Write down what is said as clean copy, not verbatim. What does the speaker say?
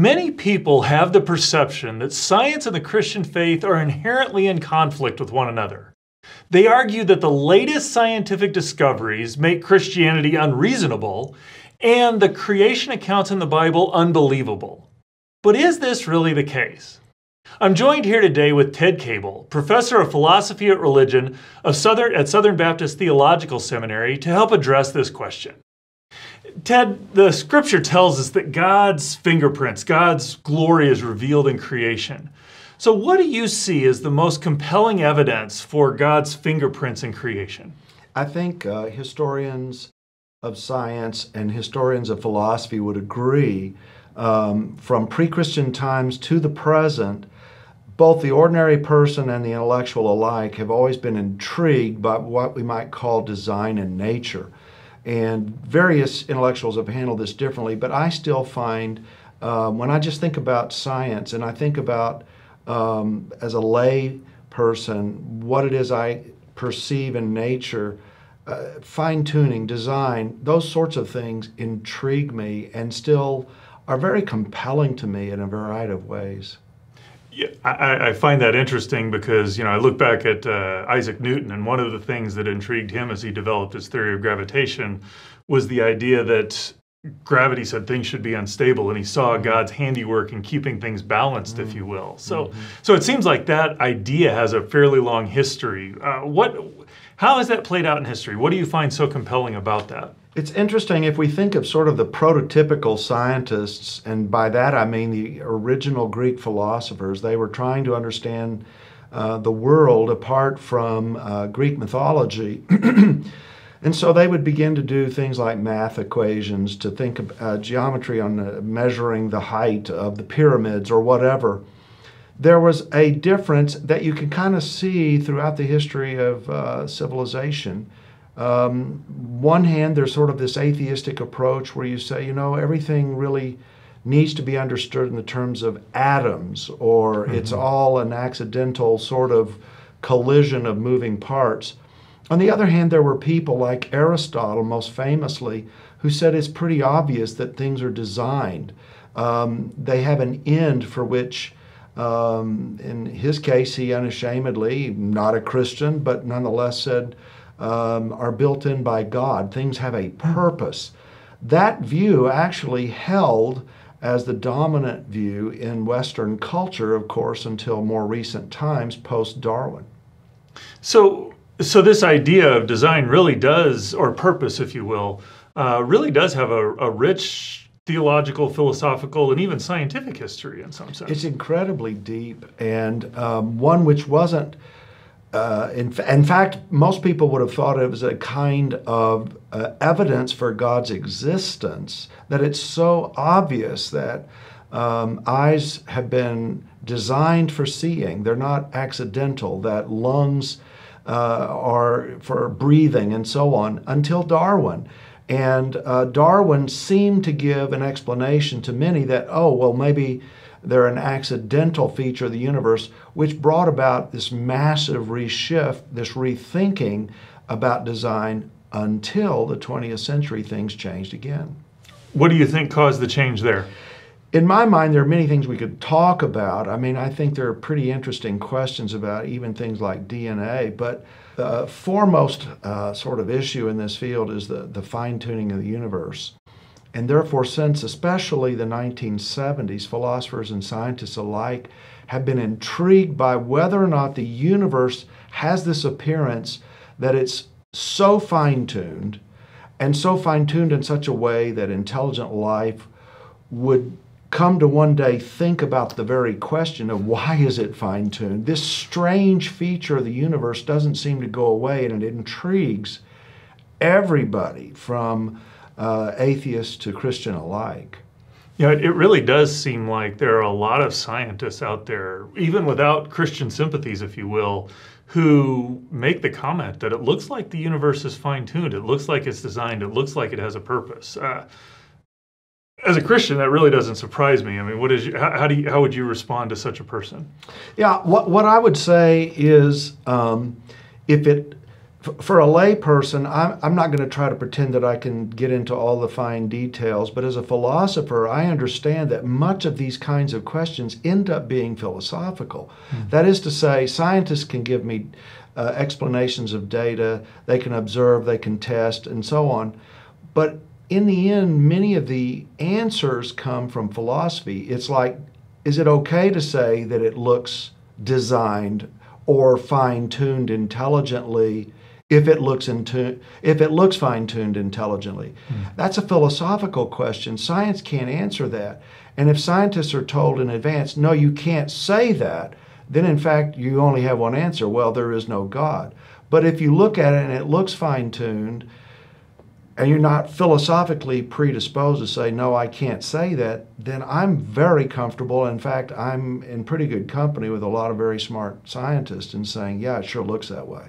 Many people have the perception that science and the Christian faith are inherently in conflict with one another. They argue that the latest scientific discoveries make Christianity unreasonable and the creation accounts in the Bible unbelievable. But is this really the case? I'm joined here today with Ted Cable, professor of philosophy at religion at Southern Baptist Theological Seminary, to help address this question. Ted, the scripture tells us that God's fingerprints, God's glory is revealed in creation. So what do you see as the most compelling evidence for God's fingerprints in creation? I think historians of science and historians of philosophy would agree from pre-Christian times to the present, both the ordinary person and the intellectual alike have always been intrigued by what we might call design in nature. And various intellectuals have handled this differently, but I still find when I just think about science and I think about as a lay person what it is I perceive in nature, fine-tuning, design, those sorts of things intrigue me and still are very compelling to me in a variety of ways. Yeah, I find that interesting because, I look back at Isaac Newton, and one of the things that intrigued him as he developed his theory of gravitation was the idea that gravity said things should be unstable, and he saw God's handiwork in keeping things balanced, if you will. So it seems like that idea has a fairly long history. How has that played out in history? What do you find so compelling about that? It's interesting if we think of sort of the prototypical scientists, and by that I mean the original Greek philosophers. They were trying to understand the world apart from Greek mythology. And so they would begin to do things like math equations, to think of geometry on measuring the height of the pyramids or whatever. There was a difference that you can kind of see throughout the history of civilization. One hand, there's sort of this atheistic approach where you say, everything really needs to be understood in the terms of atoms, or it's all an accidental sort of collision of moving parts. On the other hand, there were people like Aristotle, most famously, who said it's pretty obvious that things are designed. They have an end for which, in his case, he unashamedly, not a Christian, but nonetheless said, are built in by God. Things have a purpose. That view actually held as the dominant view in Western culture, of course, until more recent times, post-Darwin. So this idea of design really does, or purpose, if you will, really does have a rich theological, philosophical, and even scientific history in some sense. It's incredibly deep, and one which wasn't in fact, most people would have thought it was a kind of evidence for God's existence, that it's so obvious that eyes have been designed for seeing. They're not accidental, that lungs are for breathing and so on, until Darwin. And Darwin seemed to give an explanation to many that, maybe they're an accidental feature of the universe, which brought about this massive reshift, this rethinking about design until the 20th century things changed again. What do you think caused the change there? In my mind, there are many things we could talk about. I mean, I think there are pretty interesting questions about even things like DNA, but the foremost sort of issue in this field is the fine-tuning of the universe. And therefore, since especially the 1970s, philosophers and scientists alike have been intrigued by whether or not the universe has this appearance that it's so fine-tuned, and so fine-tuned in such a way that intelligent life would come to one day think about the very question of why is it fine-tuned? This strange feature of the universe doesn't seem to go away, and it intrigues everybody from atheists to Christian alike. It really does seem like there are a lot of scientists out there, even without Christian sympathies, if you will, who make the comment that it looks like the universe is fine-tuned, it looks like it's designed, it looks like it has a purpose. As a Christian, that really doesn't surprise me. I mean, how would you respond to such a person? Yeah, what I would say is if it For a lay person, I'm not going to try to pretend that I can get into all the fine details, but as a philosopher, I understand that much of these kinds of questions end up being philosophical. That is to say, scientists can give me explanations of data, they can observe, they can test, and so on. But in the end, many of the answers come from philosophy. It's like, is it okay to say that it looks designed or fine-tuned intelligently if it looks fine-tuned intelligently? That's a philosophical question. Science can't answer that. And if scientists are told in advance, no, you can't say that, then in fact you only have one answer: well, there is no God. But if you look at it and it looks fine-tuned, and you're not philosophically predisposed to say, no, I can't say that, then I'm very comfortable. In fact, I'm in pretty good company with a lot of very smart scientists in saying, yeah, it sure looks that way.